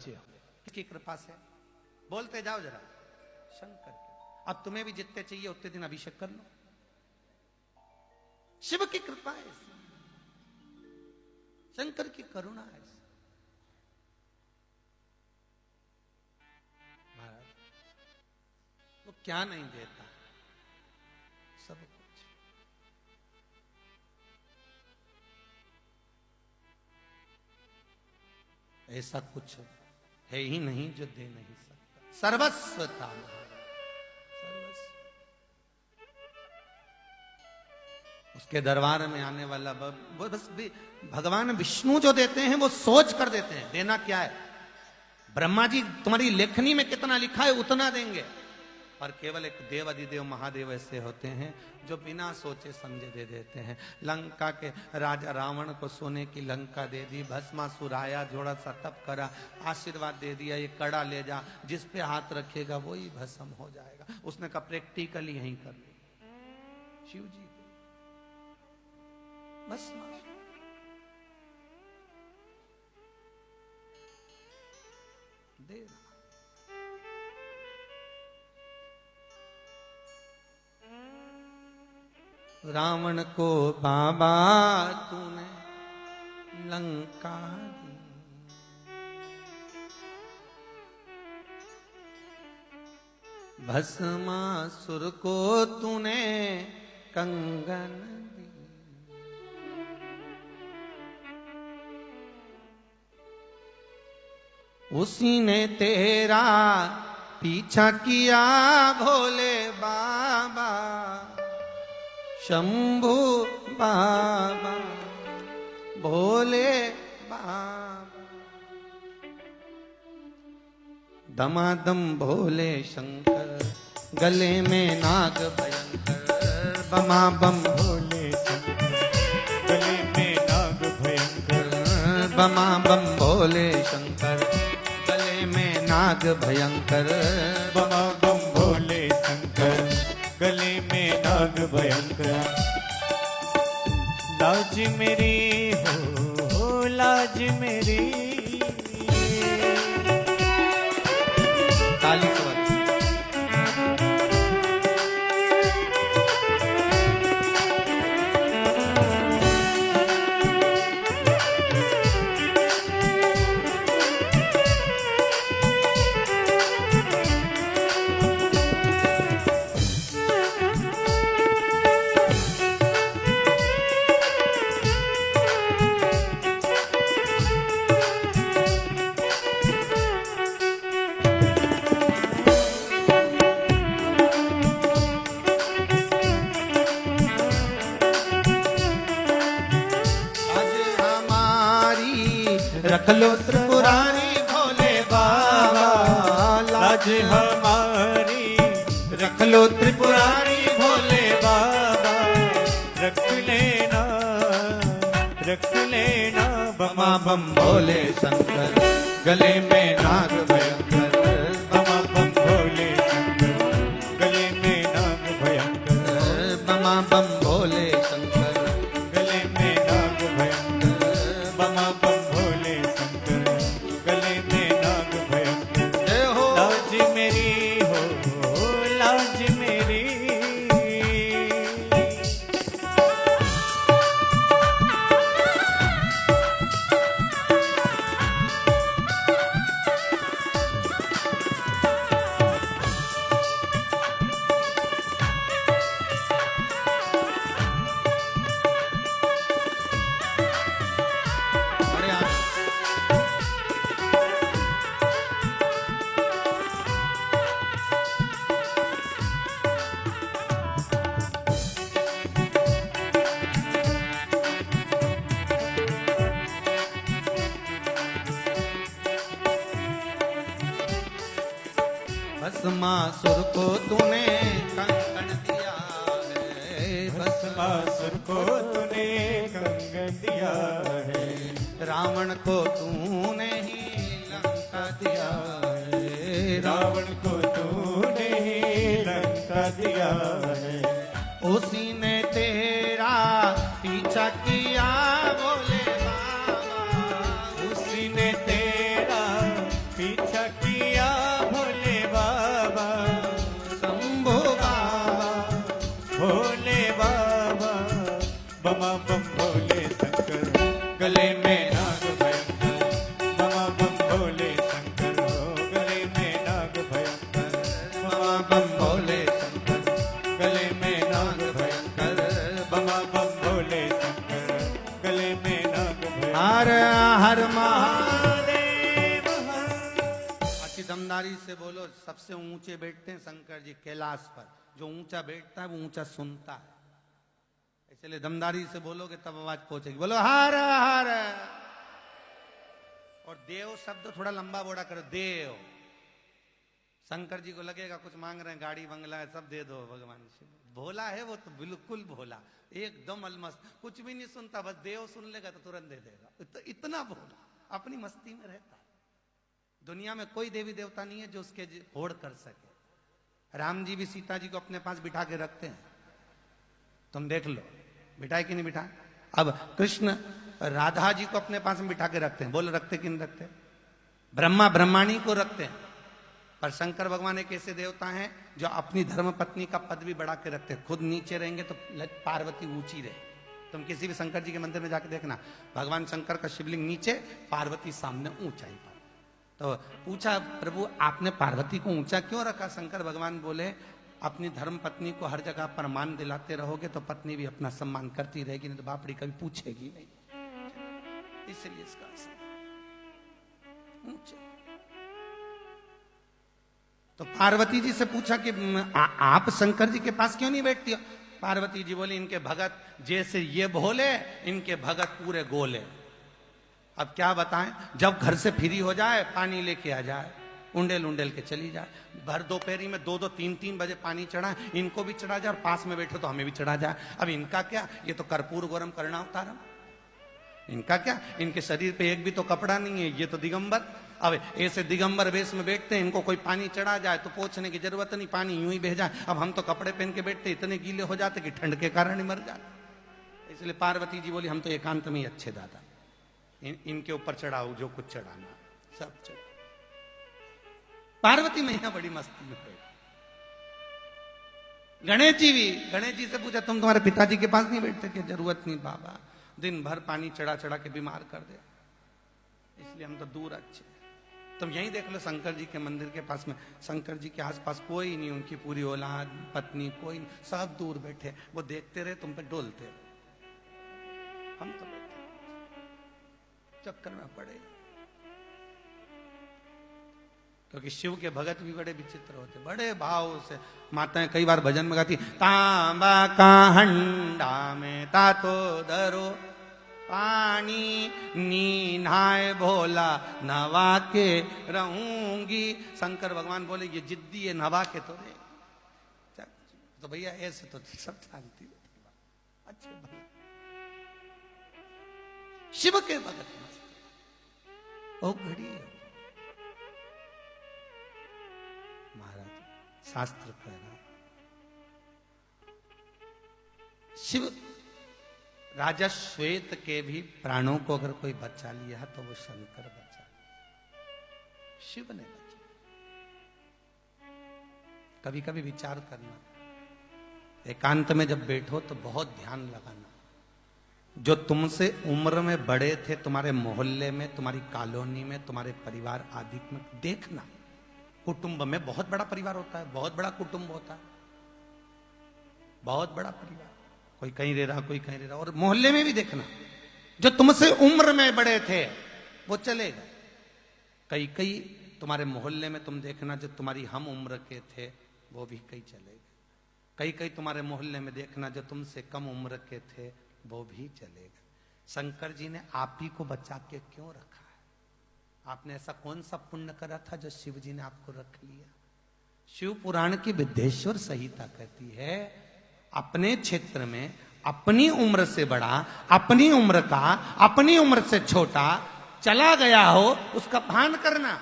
बचे हो। किसकी कृपा से? बोलते जाओ जरा। शंकर के। अब तुम्हें भी जितने चाहिए उतने दिन अभिषेक कर लो, शिव की कृपा है, शंकर की करुणा है। महाराज वो क्या नहीं देता, सब कुछ। ऐसा कुछ है ही नहीं जो दे नहीं सकता। सर्वस्व था सर्वस्व। उसके दरबार में आने वाला वो बस भगवान विष्णु जो देते हैं वो सोच कर देते हैं देना क्या है। ब्रह्मा जी तुम्हारी लेखनी में कितना लिखा है उतना देंगे, पर केवल एक देव अधिदेव महादेव ऐसे होते हैं जो बिना सोचे समझे दे देते हैं। लंका के राजा रावण को सोने की लंका दे दी, भस्मासुर आया, थोड़ा सा तप करा, आशीर्वाद दे दिया, ये कड़ा ले जा, जिस पे हाथ रखेगा वही भस्म हो जाएगा। उसने कहा प्रैक्टिकली यहीं कर लो। शिव जी भस्मासुर दे रावण को बाबा तूने लंका दी, भस्मासुर को तूने कंगन दी। उसी ने तेरा पीछा किया भोले बाबा, शंभू बाबा भोले बाबा। दमादम भोले शंकर गले में नाग भयंकर, बमा बम भोले शंकर गले में नाग भयंकर, बमा बम भोले शंकर गले में नाग भयंकर, बमा बम भोले शंकर गले में नाग भयंकर। लाज मेरी हो लाज मेरी, ताली स्वर। रख लो त्रिपुरारी भोले बाबा, लाज हमारी रख लो त्रिपुरारी भोले बाबा, रख लेना बमा बम भोले शंकर गले में नाग भयंकर, बमा बम भोले शंकर गले में नाग भयंकर, बमा बम भोले शंकर गले में नाग भयंकर, बमा बम भोले शंकर गले में नाग भयंकर। जय हो। लाज मेरी हो लाज मेरी, भस्मासुर को तूने कंगन दिया है, भस्मासुर को तूने कंगन दिया है, रावण को तूने ही लंका दिया है, रावण को तूने ही लंका दिया है। उसी ने तेरा पीछा किया भोले बाबा, उसी ने तेरा पीछा किया भोले बाबा, शंभो बाबा, भोले बाबा, बमा बम भोले शंकर, गले में नाग भयंकर, बमा बम भोले शंकर, गले में नाग भयंकर, बमा बम भोले शंकर, गले में नाग भयंकर, बमा बम भोले शंकर, गले में नाग भयंकर। हर हर महादेव। महादेव अच्छी दमदारी से बोलो। सबसे ऊंचे बैठते हैं शंकर जी कैलाश पर। जो ऊंचा बैठता है वो ऊंचा सुनता है, इसलिए दमदारी से बोलोगे तब आवाज पहुंचेगी। बोलो हर हर। और देव शब्द थोड़ा लंबा बोड़ा करो, देव। शंकर जी को लगेगा कुछ मांग रहे हैं, गाड़ी बंगला है, सब दे दो भगवान शिव। भोला है वो तो, बिल्कुल भोला, एकदम अलमस्त, कुछ भी नहीं सुनता, बस देव सुन लेगा तो तुरंत दे देगा। इतना भोला, अपनी मस्ती में रहता है। दुनिया में कोई देवी देवता नहीं है जो उसके होड़ कर सके। राम जी भी सीता जी को अपने पास बिठा के रखते हैं, तुम देख लो, बिठाए कि नहीं बिठाए। अब कृष्ण राधा जी को अपने पास में बिठा के रखते हैं, बोलो रखते कि नहीं रखते। ब्रह्मा ब्रह्माणी को रखते हैं, पर शंकर भगवान एक ऐसे देवता हैं जो अपनी धर्म पत्नी का पद भी बढ़ा के रखते हैं। खुद नीचे रहेंगे तो पार्वती ऊंची रहे। तुम किसी भी शंकर जी के मंदिर में जाके देखना, भगवान शंकर का शिवलिंग नीचे, पार्वती सामने ऊंचाई पर। तो पूछा प्रभु आपने पार्वती को ऊंचा क्यों रखा। शंकर भगवान बोले अपनी धर्म पत्नी को हर जगह पर मान दिलाते रहोगे तो पत्नी भी अपना सम्मान करती रहेगी, नहीं तो बापड़ी कभी पूछेगी नहीं, इसलिए इसका ऊंचे। तो पार्वती जी से पूछा कि आप शंकर जी के पास क्यों नहीं बैठती हो। पार्वती जी बोली इनके भगत जैसे ये भोले, इनके भगत पूरे गोले। अब क्या बताएं, जब घर से फ्री हो जाए पानी लेके आ जाए, उंडेल उंडेल के चली जाए। भर दोपहरी में 2-2 3-3 बजे पानी चढ़ा, इनको भी चढ़ा जाए और पास में बैठो तो हमें भी चढ़ा जाए। अब इनका क्या, ये तो कर्पूर गौरम करना अवतारम। इनका क्या, इनके शरीर पे एक भी तो कपड़ा नहीं है, ये तो दिगंबर। अब ऐसे दिगंबर वेश में बैठते हैं, इनको कोई पानी चढ़ा जाए तो पोछने की जरूरत नहीं, पानी यूं ही बह जाए। अब हम तो कपड़े पहन के बैठते, इतने गीले हो जाते कि ठंड के कारण ही मर जाते। इसलिए पार्वती जी बोली हम तो एकांत में ही अच्छे दादा, इनके ऊपर चढ़ाओ जो कुछ चढ़ाना सब चढ़ा। पार्वती मैया बड़ी मस्ती में गई। गणेश जी भी, गणेश जी से पूछा तुम तुम्हारे पिताजी के पास नहीं बैठते क्या। जरूरत नहीं बाबा, दिन भर पानी चढ़ा चढ़ा के बीमार कर दे, इसलिए हम तो दूर अच्छे। तुम यही देख लो शंकर जी के मंदिर के पास में, शंकर जी के आसपास कोई नहीं, उनकी पूरी औलाद पत्नी कोई नहीं, सब दूर बैठे, वो देखते रहे तुम पे डोलते रहे। हम तो बैठे चक्कर में पड़े, क्योंकि शिव के भगत भी बड़े विचित्र होते, बड़े भाव से। माताएं कई बार भजन में गाती, तांबा का हंडा में तातो दरो पानी, नीनाए भोला नवा के रहूंगी। शंकर भगवान बोले ये जिद्दी है, नवा के तो रे। तो भैया ऐसे तो सब शांति अच्छे भले शिव के भगत ओ घड़ी महाराज शास्त्र कह रहा, शिव राजा श्वेत के भी प्राणों को अगर कोई बचा लिया तो वो शंकर बचा, शिव ने बचा। कभी कभी विचार करना, एकांत में जब बैठो तो बहुत ध्यान लगाना। जो तुमसे उम्र में बड़े थे, तुम्हारे मोहल्ले में, तुम्हारी कॉलोनी में, तुम्हारे परिवार आदि में देखना। कुटुंब में बहुत बड़ा परिवार होता है, बहुत बड़ा कुटुंब होता है, बहुत बड़ा परिवार, कोई कहीं रह रहा कोई कहीं रह रहा। और मोहल्ले में भी देखना, जो तुमसे उम्र में बड़े थे वो चले गए। कई कई तुम्हारे मोहल्ले में तुम देखना जो तुम्हारी हम उम्र के थे वो भी कई चले गए। कई कई तुम्हारे मोहल्ले में देखना जो तुमसे कम उम्र के थे वो भी चले गए। शंकर जी ने आप ही को बचा के क्यों रखा है? आपने ऐसा कौन सा पुण्य करा था जो शिव जी ने आपको रख लिया? शिव पुराण की विद्येश्वर संहिता कहती है, अपने क्षेत्र में अपनी उम्र से बड़ा, अपनी उम्र का, अपनी उम्र से छोटा चला गया हो उसका भान करना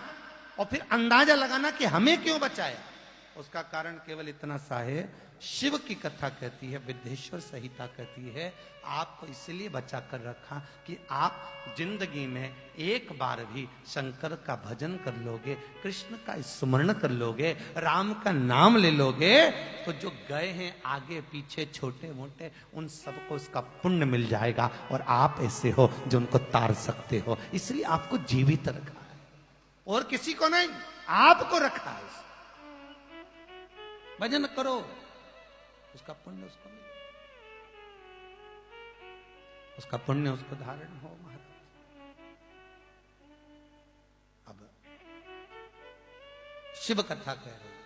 और फिर अंदाजा लगाना कि हमें क्यों बचाया। उसका कारण केवल इतना सा है, शिव की कथा कहती है, विद्येश्वर संहिता कहती है, आपको इसलिए बचा कर रखा कि आप जिंदगी में एक बार भी शंकर का भजन कर लोगे, कृष्ण का स्मरण कर लोगे, राम का नाम ले लोगे, तो जो गए हैं आगे पीछे छोटे मोटे, उन सबको उसका पुण्य मिल जाएगा, और आप ऐसे हो जो उनको तार सकते हो। इसलिए आपको जीवित रखा है, और किसी को नहीं, आपको रखा है। भजन करो, उसका पुण्य उसको मिले, उसका पुण्य उसको धारण हो। महाराज अब शिव कथा कह रहे हैं,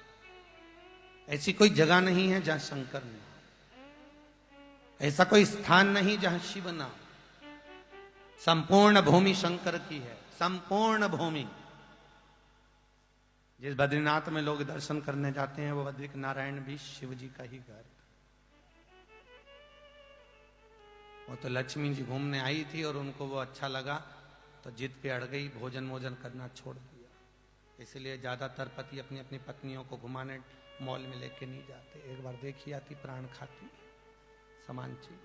ऐसी कोई जगह नहीं है जहां शंकर ना, ऐसा कोई स्थान नहीं जहां शिव ना। संपूर्ण भूमि शंकर की है, संपूर्ण भूमि। जिस बद्रीनाथ में लोग दर्शन करने जाते हैं, वो बद्रिक नारायण भी शिव जी का ही घर। वो तो लक्ष्मी जी घूमने आई थी और उनको वो अच्छा लगा तो जिद पे अड़ गई, भोजन वोजन करना छोड़ दिया। इसलिए ज्यादातर पति अपनी अपनी पत्नियों को घुमाने मॉल में लेके नहीं जाते। एक बार देखी आती, प्राण खाती समान चीज।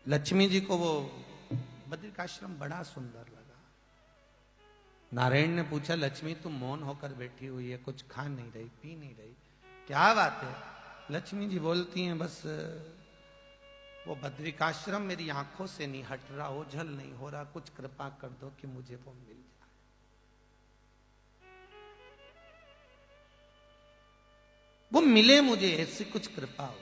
लक्ष्मी जी को वो बद्रिकाश्रम बड़ा सुंदर लगा। नारायण ने पूछा, लक्ष्मी तुम मौन होकर बैठी हुई है, कुछ खा नहीं रही, पी नहीं रही, क्या बात है? लक्ष्मी जी बोलती हैं, बस वो बद्रिकाश्रम मेरी आंखों से नहीं हट रहा, ओझल नहीं हो रहा, कुछ कृपा कर दो कि मुझे वो मिल जाए। वो मिले मुझे, ऐसी कुछ कृपा हो,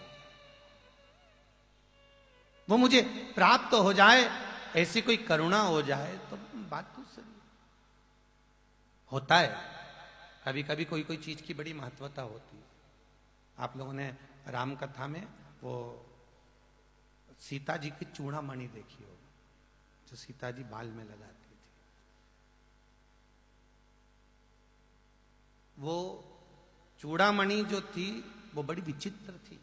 वो मुझे प्राप्त हो जाए, ऐसी कोई करुणा हो जाए तो बात दूसरी। होता है कभी कभी कोई कोई चीज की बड़ी महत्वता होती है। आप लोगों ने राम कथा में वो सीता जी की चूड़ामणि देखी होगी, जो सीता जी बाल में लगाती थी। वो चूड़ामणि जो थी वो बड़ी विचित्र थी।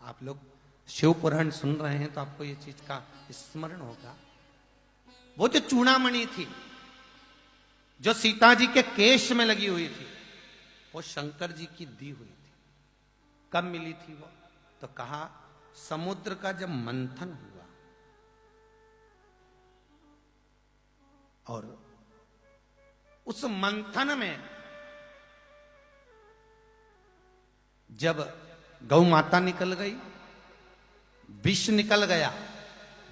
आप लोग शिव पुराण सुन रहे हैं तो आपको ये चीज का स्मरण होगा। वो जो चूड़ामणि थी जो सीता जी के केश में लगी हुई थी, वो शंकर जी की दी हुई थी। कब मिली थी वो? तो कहा समुद्र का जब मंथन हुआ और उस मंथन में जब गौ माता निकल गई, विष निकल गया,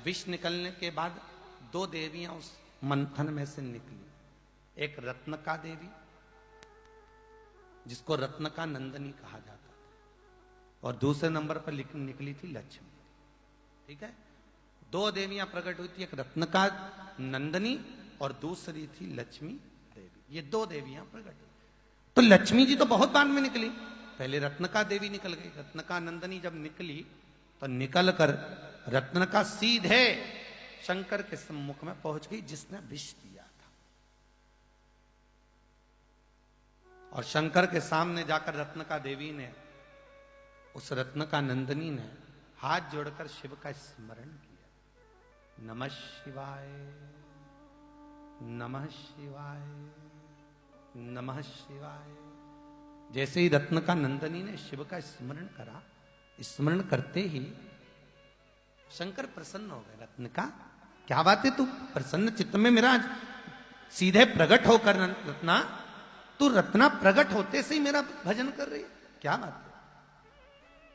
विष निकलने के बाद दो देवियां उस मंथन में से निकली। एक रत्नका देवी, जिसको रत्नका नंदनी कहा जाता था, और दूसरे नंबर पर निकली थी लक्ष्मी। ठीक है, दो देवियां प्रकट हुई थी, एक रत्नका नंदनी और दूसरी थी लक्ष्मी देवी। ये दो देवियां प्रकट हुई। तो लक्ष्मी जी तो बहुत बाद में निकली, पहले रत्नका देवी निकल गई। रत्नका नंदनी जब निकली तो निकल कर रत्नका सीधे शंकर के सम्मुख में पहुंच गई, जिसने विष दिया था। और शंकर के सामने जाकर रत्नका देवी ने, उस रत्नका नंदनी ने हाथ जोड़कर शिव का स्मरण किया। नमः शिवाय, नमः शिवाय, नमः शिवाय। जैसे ही रत्नका नंदनी ने शिव का स्मरण करा, स्मरण करते ही शंकर प्रसन्न हो गए। रत्नका, क्या बात है, तू प्रसन्न चित्त में मेरा सीधे प्रकट होकर रत्ना, तू रत्ना प्रकट होते से ही मेरा भजन कर रही है, क्या बात है?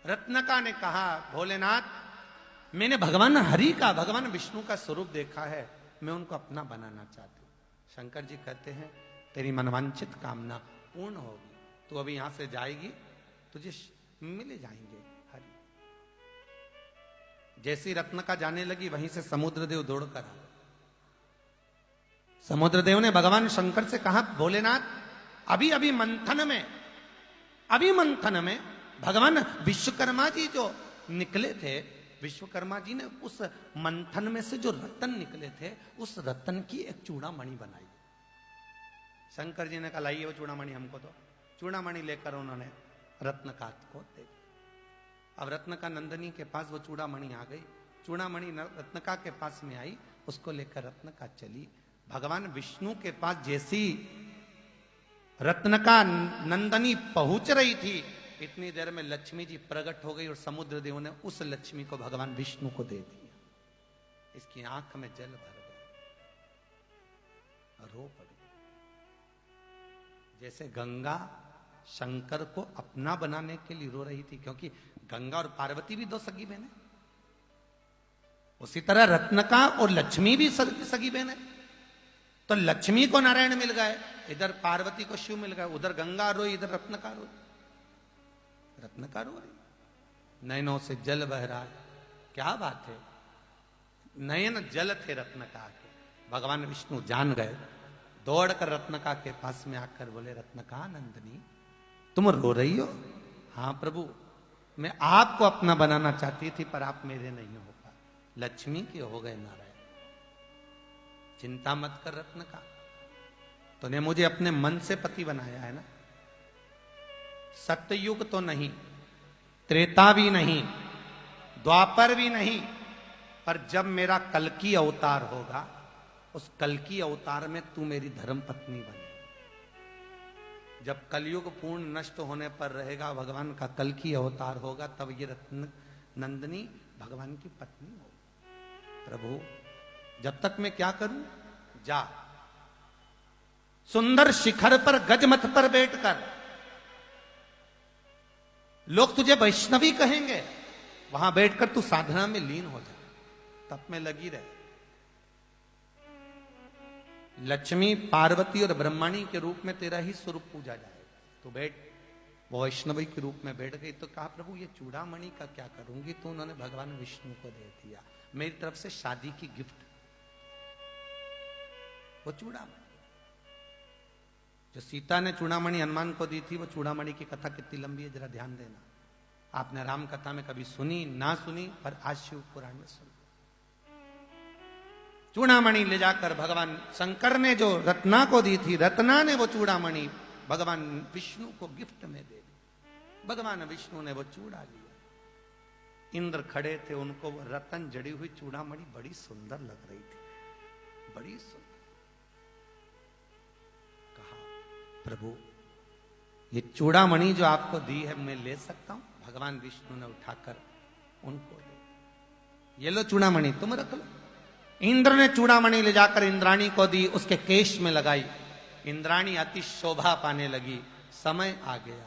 रत्नका ने कहा, भोलेनाथ, मैंने भगवान हरि का, भगवान विष्णु का स्वरूप देखा है, मैं उनको अपना बनाना चाहती हूँ। शंकर जी कहते हैं, तेरी मनवांछित कामना पूर्ण होगी, तू अभी यहां से जाएगी, तुझे मिले जाएंगे हरि। जैसी रत्नका जाने लगी, वहीं से समुद्रदेव दौड़कर आए। समुद्रदेव ने भगवान शंकर से कहा, भोलेनाथ, अभी अभी मंथन में भगवान विश्वकर्मा जी जो निकले थे, विश्वकर्मा जी ने उस मंथन में से जो रत्न निकले थे, उस रत्न की एक चूड़ामणि बनाई। शंकर जी ने कहा, लाइए वो चूड़ामणि हमको। तो चूड़ामणि लेकर उन्होंने रत्नका को दे दी। अब रत्नका नंदनी के पास वो चूड़ामणि आ गई। चूड़ामणि रत्नका के पास में आई, उसको लेकर रत्नका चली। भगवान विष्णु के पास जैसी रत्नका नंदनी पहुंच रही थी, इतनी देर में लक्ष्मी जी प्रकट हो गई और समुद्र देव ने उस लक्ष्मी को भगवान विष्णु को दे दिया। इसकी आंख में जल भर गया, रो पड़ी। जैसे गंगा शंकर को अपना बनाने के लिए रो रही थी, क्योंकि गंगा और पार्वती भी दो सगी बहन है, उसी तरह रत्नका और लक्ष्मी भी सगी बहन है। तो लक्ष्मी को नारायण मिल गए, इधर पार्वती को शिव मिल गए, उधर गंगा रोई, इधर रत्नका रोई। रत्नका रो रही, नयनों से जल बह रहा है। क्या बात है, नयन जल थे रत्नका के। भगवान विष्णु जान गए, दौड़कर रत्नका के पास में आकर बोले, रत्नका नंदनी तुम रो रही हो? हाँ प्रभु, मैं आपको अपना बनाना चाहती थी पर आप मेरे नहीं हो पाए, लक्ष्मी के हो गए नारायण। चिंता मत कर रत्नका, तूने मुझे अपने मन से पति बनाया है ना। सत्ययुग तो नहीं, त्रेता भी नहीं, द्वापर भी नहीं, पर जब मेरा कल्कि अवतार होगा, उस कल्कि अवतार में तू मेरी धर्म पत्नी बने। जब कलयुग पूर्ण नष्ट होने पर रहेगा, भगवान का कल्कि अवतार होगा, तब ये रत्न नंदनी भगवान की पत्नी होगी। प्रभु जब तक मैं क्या करूं? जा सुंदर शिखर पर गजमथ पर बैठकर, लोग तुझे वैष्णवी कहेंगे, वहां बैठकर तू साधना में लीन हो जा, तप में लगी रहे। लक्ष्मी पार्वती और ब्रह्मणी के रूप में तेरा ही स्वरूप पूजा जाएगा। तो बैठ, वो वैष्णवी के रूप में बैठ गई। तो कहा प्रभु ये चूड़ामणि का क्या करूंगी? तो उन्होंने भगवान विष्णु को दे दिया, मेरी तरफ से शादी की गिफ्ट, वो चूड़ामणि। जो सीता ने चूड़ामणि हनुमान को दी थी, वो चूड़ामणि की कथा कितनी लंबी है, जरा ध्यान देना। आपने राम कथा में कभी सुनी ना सुनी, पर आज शिव पुराण में सुनी। चूड़ामणि ले जाकर भगवान शंकर ने जो रत्ना को दी थी, रत्ना ने वो चूड़ामणि भगवान विष्णु को गिफ्ट में दे दी। भगवान विष्णु ने वो चूड़ा लिया। इंद्र खड़े थे, उनको वो रतन जड़ी हुई चूड़ामणि बड़ी सुंदर लग रही थी, बड़ी सुंदर। कहा प्रभु ये चूड़ामणि जो आपको दी है मैं ले सकता हूं? भगवान विष्णु ने उठाकर उनको दे, ये लो चूड़ामणि तुम रख लो। इंद्र ने चूड़ामणि ले जाकर इंद्राणी को दी, उसके केश में लगाई। इंद्राणी अति शोभा पाने लगी। समय आ गया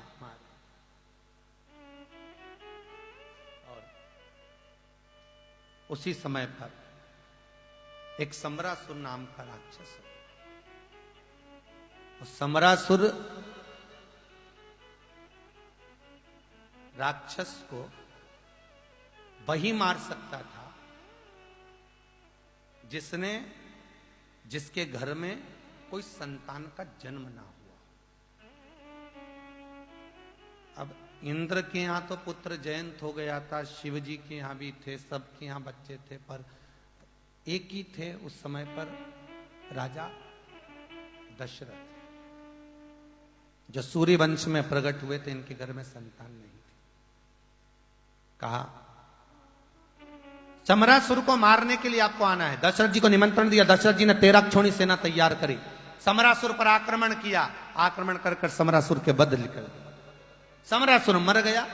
और उसी समय पर एक समरासुर नाम का राक्षस हो। उस समरासुर राक्षस को वही मार सकता था जिसके घर में कोई संतान का जन्म ना हुआ। अब इंद्र के यहां तो पुत्र जयंत हो गया था, शिव जी के यहां भी थे, सबके यहां बच्चे थे, पर एक ही थे उस समय पर, राजा दशरथ, जो सूर्य वंश में प्रकट हुए थे। इनके घर में संतान नहीं थी। कहा समरासुर को मारने के लिए आपको आना है। दशरथ जी को निमंत्रण दिया। दशरथ जी ने 13 क्षोणी सेना तैयार करी, समरासुर पर आक्रमण किया। आक्रमण कर समरासुर के वध निकल दिया। समरासुर मर गया।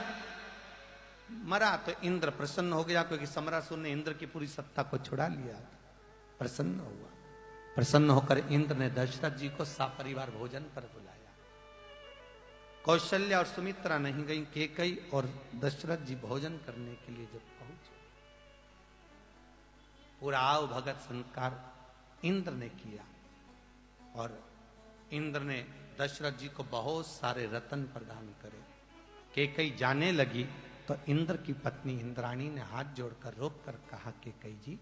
मरा तो इंद्र प्रसन्न हो गया, क्योंकि समरासुर ने इंद्र की पूरी सत्ता को छुड़ा लिया। प्रसन्न हुआ। प्रसन्न होकर इंद्र ने दशरथ जी को सपरिवार भोजन पर बुलाया। कौशल्या और सुमित्रा नहीं गई, कैकेयी और दशरथ जी भोजन करने के लिए जब पहुंचे, पूरा आव भगत संस्कार इंद्र ने किया। और इंद्र ने दशरथ जी को बहुत सारे रत्न प्रदान करे। कैकेयी जाने लगी तो इंद्र की पत्नी इंद्राणी ने हाथ जोड़कर रोककर कहा, कैकेयी जी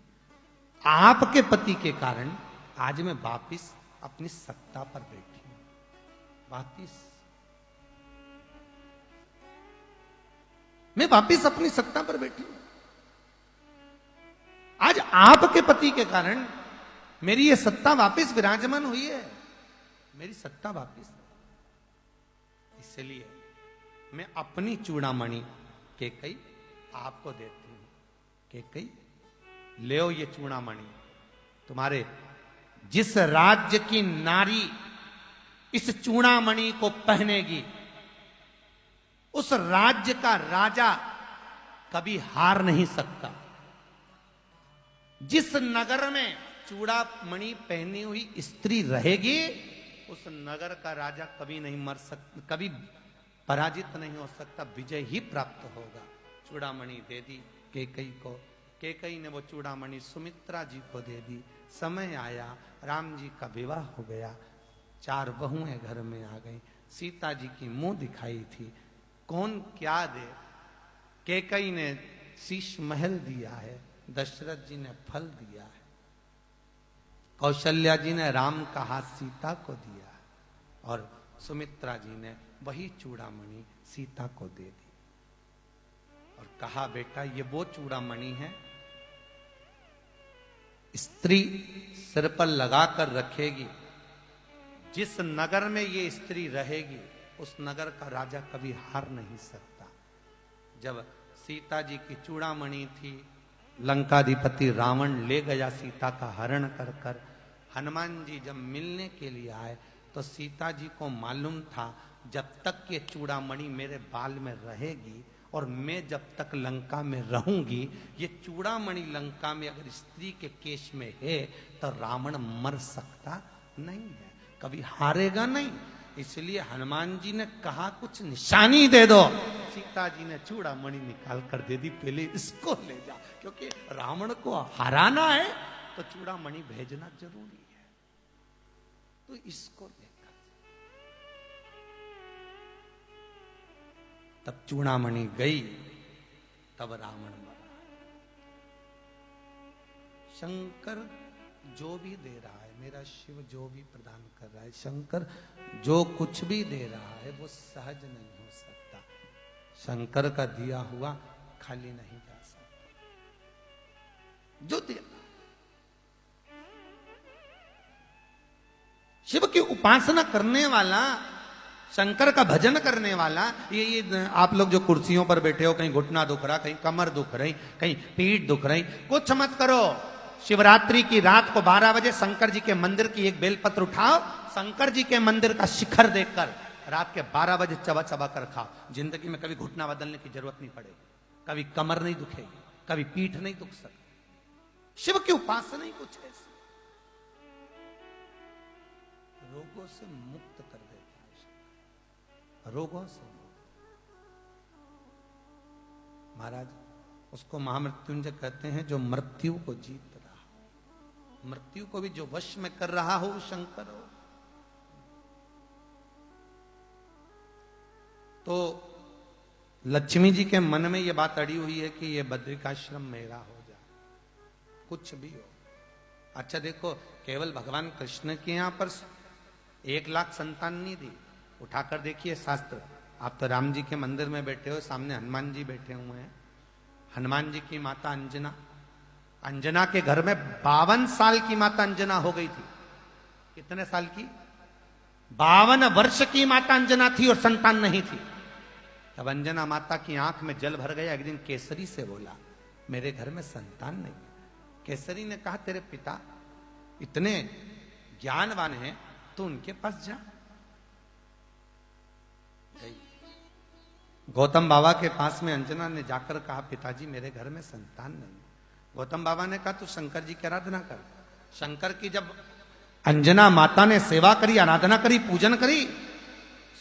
आपके पति के कारण आज मैं वापिस अपनी सत्ता पर बैठी हूं। मैं वापिस अपनी सत्ता पर बैठी हूं। आज आपके पति के कारण मेरी ये सत्ता वापिस विराजमान हुई है, मेरी सत्ता वापिस। इसलिए मैं अपनी चूड़ामणि कैकेयी आपको देती हूं। कैकेयी ले ये चूड़ामणि, तुम्हारे जिस राज्य की नारी इस चूड़ामणि को पहनेगी, उस राज्य का राजा कभी हार नहीं सकता। जिस नगर में चूड़ामणि पहनी हुई स्त्री रहेगी, उस नगर का राजा कभी नहीं मर सकता, कभी पराजित नहीं हो सकता, विजय ही प्राप्त होगा। चूड़ामणि दे दी कैकई को। कैकई ने वो चूड़ामणि सुमित्रा जी को दे दी। समय आया, राम जी का विवाह हो गया, 4 बहुएं घर में आ गई। सीता जी की मुंह दिखाई थी, कौन क्या दे। कैकई ने शीश महल दिया है, दशरथ जी ने फल दिया है, कौशल्या जी ने राम का हाथ सीता को दिया है, और सुमित्रा जी ने वही चूड़ामणि सीता को दे दी और कहा, बेटा ये वो चूड़ामणि है, स्त्री सिर पर लगाकर रखेगी, जिस नगर में ये स्त्री रहेगी उस नगर का राजा कभी हार नहीं सकता। जब सीता जी की चूड़ामणि थी, लंकाधिपति रावण ले गया सीता का हरण कर कर। हनुमान जी जब मिलने के लिए आए तो सीता जी को मालूम था, जब तक ये चूड़ामणि मेरे बाल में रहेगी और मैं जब तक लंका में रहूंगी, ये चूड़ामणि लंका में अगर स्त्री के केश में है तो रावण मर सकता नहीं है, कभी हारेगा नहीं। इसलिए हनुमान जी ने कहा, कुछ निशानी दे दो। सीता जी ने चूड़ामणि निकाल कर दे दी, पहले इसको ले जा, क्योंकि रावण को हराना है तो चूड़ामणि भेजना जरूरी है, तो इसको लेकर। तब चूड़ामणि गई, तब रावण मरा। शंकर जो भी दे रहा है, मेरा शिव जो भी प्रदान कर रहा है, शंकर जो कुछ भी दे रहा है वो सहज नहीं हो सकता। शंकर का दिया हुआ खाली नहीं जा सकता। जो दिया शिव की उपासना करने वाला, शंकर का भजन करने वाला, ये आप लोग जो कुर्सियों पर बैठे हो, कहीं घुटना दुख रहा, कहीं कमर दुख रही, कहीं पीठ दुख रही, कुछ मत करो। शिवरात्रि की रात को 12 बजे शंकर जी के मंदिर की एक बेलपत्र उठाओ, शंकर जी के मंदिर का शिखर देखकर रात के 12 बजे चबा चबा कर खाओ। जिंदगी में कभी घुटना बदलने की जरूरत नहीं पड़ेगी, कभी कमर नहीं दुखेगी, कभी पीठ नहीं दुख सकती। शिव की उपासना ही कुछ ऐसी रोगों से मुक्त कर देता है, रोगों से महाराज उसको महामृत्युंजय कहते हैं, जो मृत्यु को जीत रहा, मृत्यु को भी जो वश में कर रहा हो, शंकर हो। तो लक्ष्मी जी के मन में यह बात अड़ी हुई है कि यह बद्रिकाश्रम मेरा हो जाए, कुछ भी हो। अच्छा देखो, केवल भगवान कृष्ण के यहां पर 1 लाख संतान नहीं दी। उठाकर देखिए शास्त्र। आप तो राम जी के मंदिर में बैठे हो, सामने हनुमान जी बैठे हुए हैं। हनुमान जी की माता अंजना, अंजना के घर में 52 साल की माता अंजना हो गई थी। कितने साल की? 52 वर्ष की माता अंजना थी और संतान नहीं थी। तब अंजना माता की आंख में जल भर गया। एक दिन केसरी से बोला, मेरे घर में संतान नहीं है। केसरी ने कहा, तेरे पिता इतने ज्ञानवान हैं, तो उनके पास जा। गौतम बाबा के पास में अंजना ने जाकर कहा, पिताजी मेरे घर में संतान नहीं। गौतम बाबा ने कहा, तू शंकर जी की आराधना कर। शंकर की जब अंजना माता ने सेवा करी, आराधना करी, पूजन करी,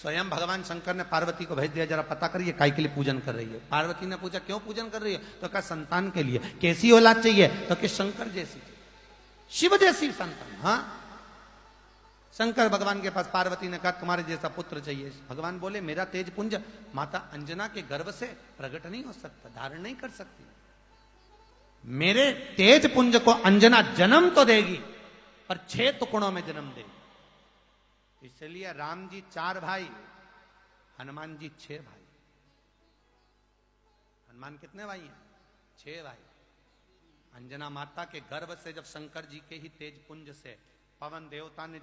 स्वयं भगवान शंकर ने पार्वती को भेज दिया, जरा पता करिए काय के लिए पूजन कर रही है। पार्वती ने पूछा, क्यों पूजन कर रही है? तो कहा, संतान के लिए। कैसी औलाद चाहिए? तो कि शंकर जैसी, शिव जैसी संतान। हाँ, शंकर भगवान के पास, पार्वती ने कहा, तुम्हारे जैसा पुत्र चाहिए। भगवान बोले, मेरा तेज पुंज माता अंजना के गर्भ से प्रकट नहीं हो सकता, धारण नहीं कर सकती। मेरे तेज पुंज को अंजना जन्म तो देगी, पर 6 टुकड़ों में जन्म देगी। इसलिए राम जी 4 भाई, हनुमान जी 6 भाई। हनुमान कितने भाई हैं? 6 भाई। अंजना माता के गर्भ से जब शंकर जी के ही तेज पुंज से पवन देवता ने